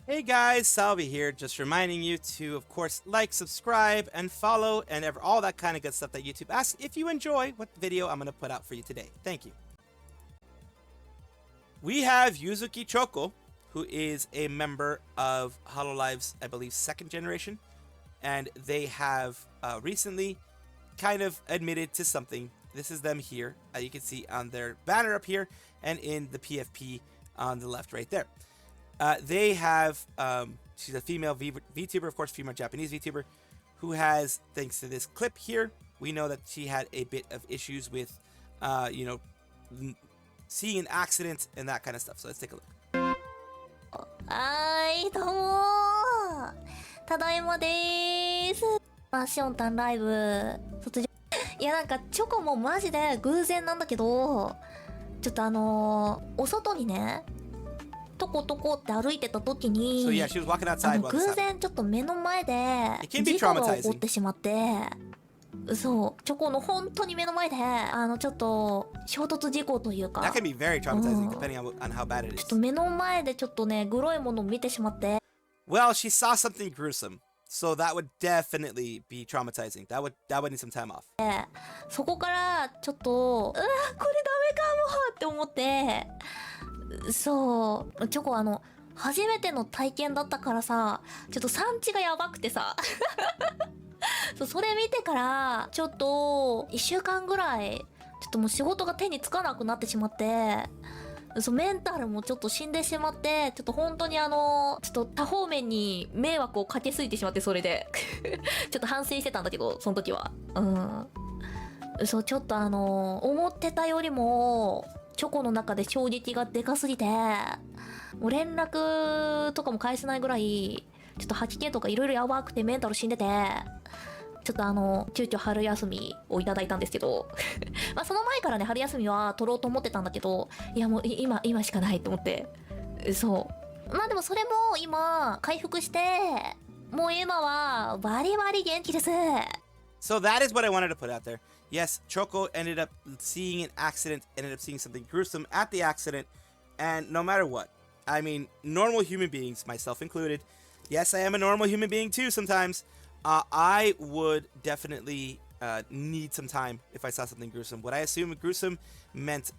Hey guys, Salvi here, just reminding you to, of course, like, subscribe, and follow, and all that kind of good stuff that YouTube asks if you enjoy what video I'm going to put out for you today. Thank you. We have Yuzuki Choco, who is a member of Hololive's, I believe, 2nd generation, and they have recently kind of admitted to something. This is them here, you can see on their banner up here, and in the PFP on the left right there. They have, she's a female VTuber, of course, female Japanese VTuber, who has, thanks to this clip here, we know that she had a bit of issues with, you know, seeing an accident and that kind of stuff. So let's take a look. どうもただいまでーす。ファッションタンライブ卒業。いやなんかチョコもマジで偶然なんだけど、ちょっとお外にね。トコトコって歩いてた時に、偶然ちょっと目の前で事故が起こってしまって、そう、チョコの本当に目の前でちょっと衝突事故というか、ちょっと目の前でちょっとねグロいものを見てしまって。Well, she saw something gruesome, so that would definitely be traumatizing. That would need some time off. そこからちょっとこれダメかもって思って。そうチョコ初めての体験だったからさ、ちょっと産地がやばくてさそうそれ見てからちょっと1週間ぐらいちょっともう仕事が手につかなくなってしまって、そうメンタルもちょっと死んでしまって、ちょっと本当にちょっと多方面に迷惑をかけすぎてしまって、それでちょっと反省してたんだけど、その時はそうちょっと思ってたよりもチョコの中で衝撃がでかすぎて、もう連絡とかも返せないぐらいちょっと吐き気とかいろいろやばくてメンタル死んでて、ちょっと急遽春休みをいただいたんですけどまあその前からね春休みは取ろうと思ってたんだけど、いやもう今しかないと思って、そうまあでもそれも今回復して、もう今はバリバリ元気です。 So that is what I wanted to put out there. Yes, Choco ended up seeing an accident, ended up seeing something gruesome at the accident, and no matter what, I mean, normal human beings, myself included, yes, I am a normal human being too sometimes, I would definitely need some time if I saw something gruesome. What I assume gruesome meant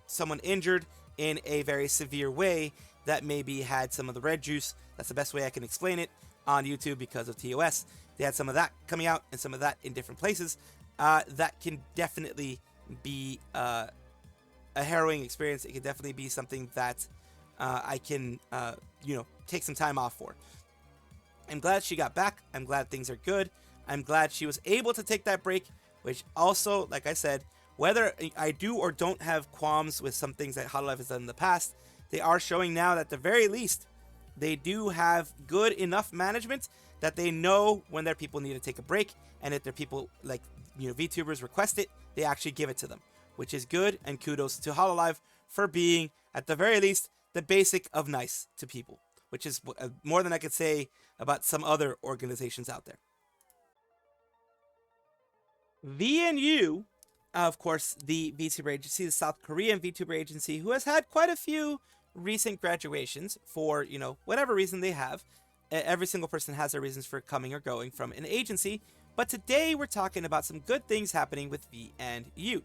someone injured in a very severe way that maybe had some of the red juice. That's the best way I can explain it on YouTube because of TOS. They had some of that coming out and some of that in different places. That can definitely be a harrowing experience. It can definitely be something that I can, you know, take some time off for. I'm glad she got back. I'm glad things are good. I'm glad she was able to take that break, which also, like I said, whether I do or don't have qualms with some things that Hololive has done in the past, they are showing now that at the very least, they do have good enough management that they know when their people need to take a break, and if their people, like, you know, VTubers request it, they actually give it to them, which is good, and kudos to Hololive for being, at the very least, the basic of nice to people, which is more than I could say about some other organizations out there. VNU, of course, the VTuber agency, the South Korean VTuber agency, who has had quite a few recent graduations for, you know, whatever reason they have. Every single person has their reasons for coming or going from an agency, but today we're talking about some good things happening with VNU.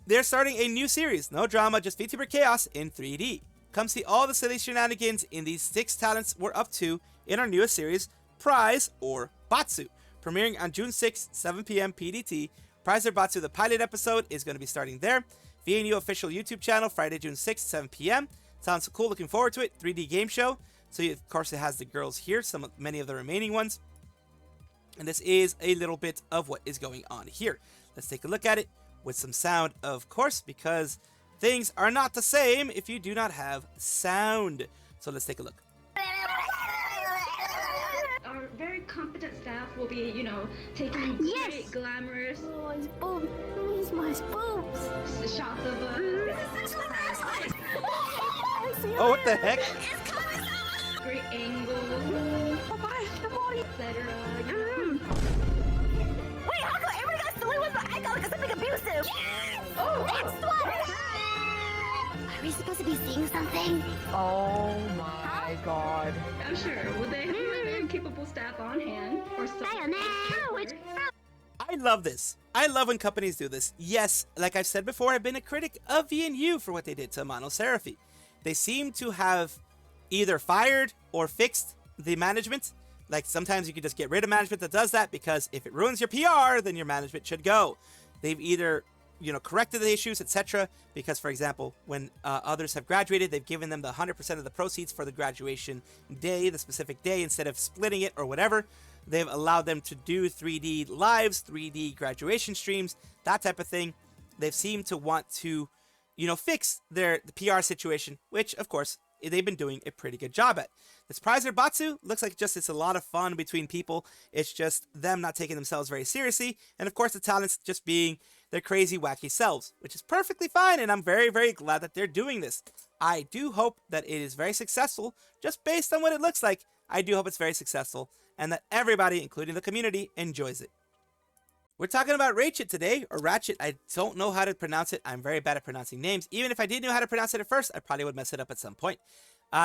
They're starting a new series, no drama, just VTuber chaos in 3D. Come see all the silly shenanigans in these 6 talents we're up to in our newest series, Prize or Batsu, premiering on June 6th, 7 p.m. PDT. Prize or Batsu, the pilot episode, is going to be starting there. VNU official YouTube channel, Friday, June 6th, 7 p.m. Sounds cool, looking forward to it. 3D game show. So, of course, it has the girls here, many of the remaining ones. And this is a little bit of what is going on here. Let's take a look at it with some sound, of course, because things are not the same if you do not have sound. So let's take a look. Our very competent staff will be, you know, taking great glamorous my boobs. shots of Oh, what the heck? great angles, etc. Wait, how come everybody got silly with my echo? Because I'm being abusive. Next one! Are we supposed to be seeing something? Oh my god. I'm sure. Will they have very capable staff on hand or something? I love this. I love when companies do this. Yes, like I've said before, I've been a critic of VNU for what they did to Mono Seraphy. They seem to have either fired or fixed the management. Like sometimes you can just get rid of management that does that, because if it ruins your PR, then your management should go. They've either, corrected the issues, etc. Because, for example, when others have graduated, they've given them the 100% of the proceeds for the graduation day, the specific day, instead of splitting it or whatever. They've allowed them to do 3D lives, 3D graduation streams, that type of thing. They've seemed to want to, fix the PR situation, which, of course, they've been doing a pretty good job at. This Prize Batsu looks like it's a lot of fun between people. It's just them not taking themselves very seriously. And, of course, the talents just being their crazy, wacky selves, which is perfectly fine. And I'm very, very glad that they're doing this. I do hope that it is very successful, just based on what it looks like. I do hope it's very successful and that everybody, including the community, enjoys it. We're talking about Raechit today, or Raechit. I don't know how to pronounce it. I'm very bad at pronouncing names. Even if I did know how to pronounce it at first, I probably would mess it up at some point.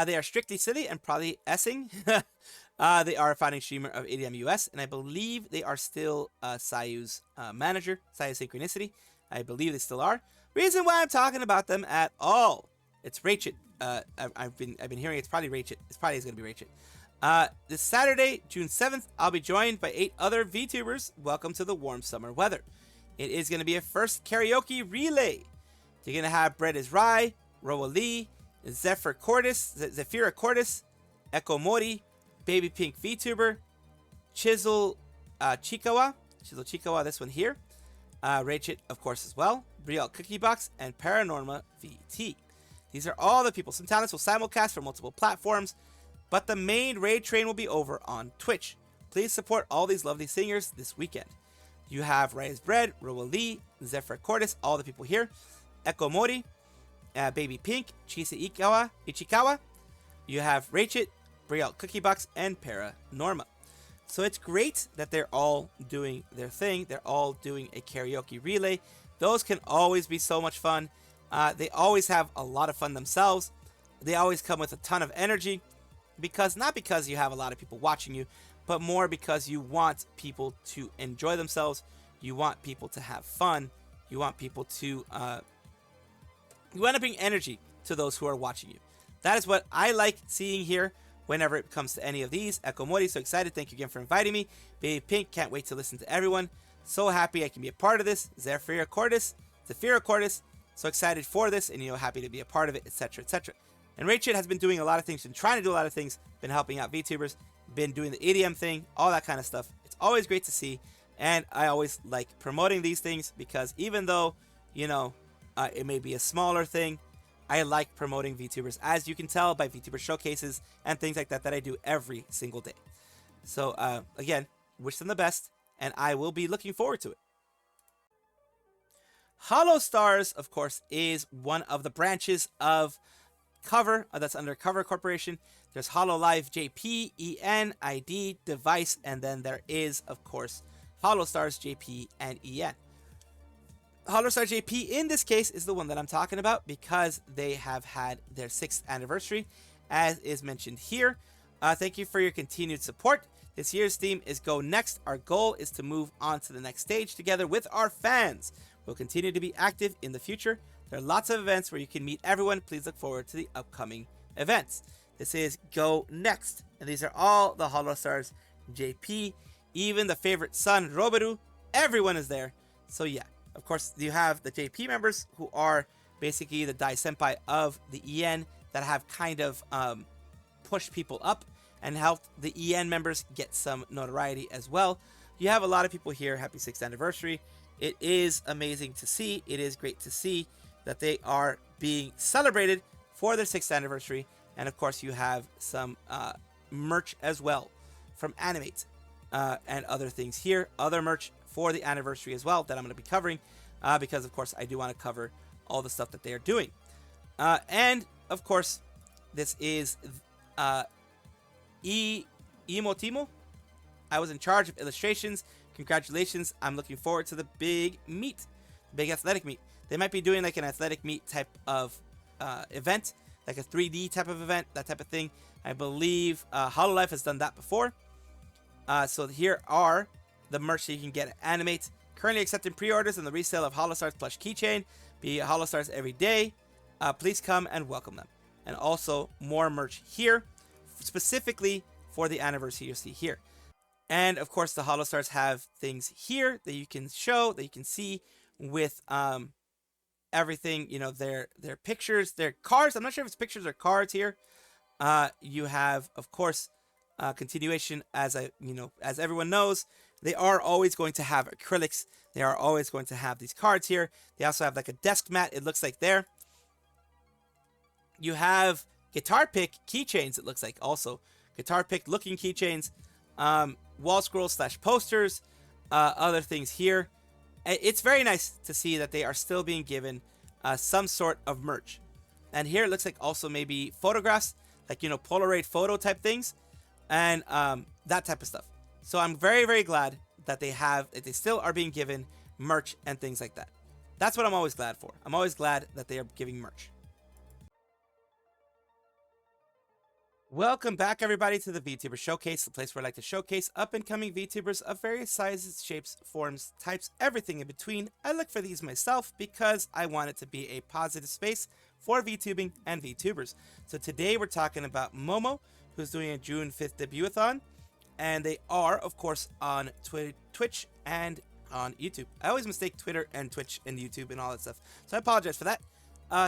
They are strictly silly and probably essing. They are a founding streamer of EDM US, and I believe they are still Sayu's manager, Sayu Synchronicity. I believe they still are. Reason why I'm talking about them at all. It's Raechit. I've been hearing it's probably Raechit. It's probably going to be Raechit. This Saturday, June 7th, I'll be joined by 8 other VTubers. Welcome to the warm summer weather. It is going to be a first karaoke relay. You're going to have Bread is Rye, Roa Lee, Zephyra Cordis, Echo Mori, Baby Pink VTuber, Chisel Chikawa, this one here, Raechit, of course, as well, Brielle Cookie Box, and Paranorma VT. These are all the people. Some talents will simulcast for multiple platforms, but the main raid train will be over on Twitch. Please support all these lovely singers this weekend. You have Raised Bread, Roa Lee, Zephyra Cordis, all the people here, Echo Mori, Baby Pink, Ichikawa. You have Raechit, Brielle Cookie Box, and Paranorma. So it's great that they're all doing their thing. They're all doing a karaoke relay. Those can always be so much fun. They always have a lot of fun themselves. They always come with a ton of energy. Not because you have a lot of people watching you, but more because you want people to enjoy themselves. You want people to have fun. You want people to you want to bring energy to those who are watching you. That is what I like seeing here whenever it comes to any of these. Echo Mori, so excited. Thank you again for inviting me. Baby Pink, can't wait to listen to everyone. So happy I can be a part of this. Zephyra Cordis, so excited for this and happy to be a part of it, etc., etc. And Raechit has been doing a lot of things, been trying to do a lot of things, been helping out VTubers, been doing the EDM thing, all that kind of stuff. It's always great to see, and I always like promoting these things because even though, it may be a smaller thing, I like promoting VTubers, as you can tell by VTuber showcases and things like that I do every single day. So, again, wish them the best, and I will be looking forward to it. Holostars, of course, is one of the branches of Cover, that's under Cover Corporation. There's Hololive JP, EN, ID, Device, and then there is, of course, Holostars JP and EN. Holostars JP in this case is the one that I'm talking about because they have had their 6th anniversary, as is mentioned here. Thank you for your continued support. This year's theme is Go Next. Our goal is to move on to the next stage together with our fans. We'll continue to be active in the future. There are lots of events where you can meet everyone. Please look forward to the upcoming events. This is Go Next. And these are all the Holostars JP. Even the favorite son, Roberu. Everyone is there. So yeah, of course, you have the JP members who are basically the Dai Senpai of the EN that have kind of pushed people up and helped the EN members get some notoriety as well. You have a lot of people here. Happy 6th anniversary. It is amazing to see. It is great to see that they are being celebrated for their 6th anniversary. And of course, you have some merch as well from Animate and other things here. Other merch for the anniversary as well that I'm going to be covering because, of course, I do want to cover all the stuff that they are doing. And, of course, this is Emotimo. I was in charge of illustrations. Congratulations. I'm looking forward to the big meet. big athletic meet. They might be doing like an athletic meet type of event, like a 3D type of event, that type of thing. I believe Hololive has done that before. So here are the merch that you can get at Animate. Currently accepting pre-orders and the resale of Holostars plush keychain. Be Holostars every day. Please come and welcome them. And also more merch here, specifically for the anniversary you see here. And of course, the Holostars have things here that you can show, that you can see with everything. You know, their pictures, their cards. I'm not sure if it's pictures or cards here. You have, of course, continuation. As everyone knows, they are always going to have acrylics. They are always going to have these cards here. They also have like a desk mat. It looks like there. You have guitar pick keychains. It looks like also guitar pick looking keychains. Wall scrolls / posters. Other things here. It's very nice to see that they are still being given some sort of merch. And here it looks like also maybe photographs, like, you know, Polaroid photo type things, and that type of stuff. So I'm very, very glad that they still are being given merch and things like that. That's what I'm always glad for. I'm always glad that they are giving merch. Welcome back, everybody, to the VTuber Showcase, the place where I like to showcase up-and-coming VTubers of various sizes, shapes, forms, types, everything in between. I look for these myself because I want it to be a positive space for VTubing and VTubers. So today we're talking about Momo, who's doing a June 5th debut-a-thon, and they are, of course, on Twitch and on YouTube. I always mistake Twitter and Twitch and YouTube and all that stuff, so I apologize for that.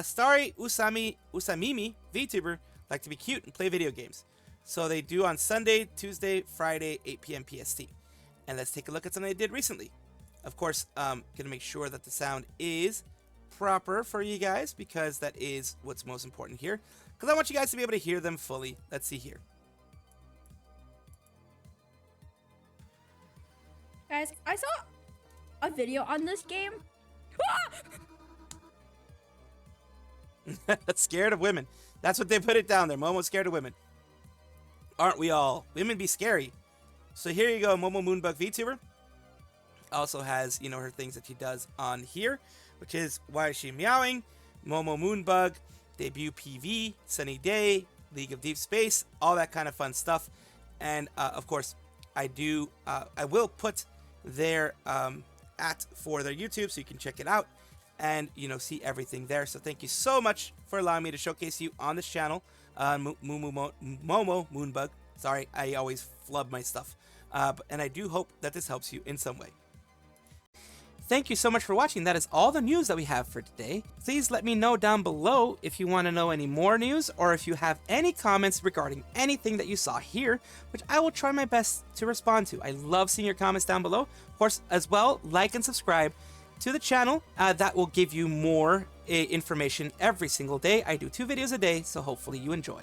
Starry Usamimi, VTuber, like to be cute and play video games. So they do on Sunday, Tuesday, Friday, 8 p.m. PST. And let's take a look at something they did recently. Of course, gonna make sure that the sound is proper for you guys, because that is what's most important here. Because I want you guys to be able to hear them fully. Let's see here. Guys, I saw a video on this game. Scared of women. That's what they put it down there. Momo's scared of women. Aren't we all? Women be scary. So here you go, Momo Moonbug VTuber. Also has, you know, her things that she does on here, which is Why Is She Meowing, Momo Moonbug, Debut PV, Sunny Day, League of Deep Space, all that kind of fun stuff. And of course, I will put their for their YouTube so you can check it out and, you know, see everything there. So thank you so much for allowing me to showcase you on this channel, Momo Moonbug. Sorry, I always flub my stuff. And I do hope that this helps you in some way. Thank you so much for watching. That is all the news that we have for today. Please let me know down below if you want to know any more news, or if you have any comments regarding anything that you saw here, which I will try my best to respond to. I love seeing your comments down below. Of course, as well, like and subscribe to the channel. That will give you more information every single day. I do 2 videos a day, so hopefully you enjoy.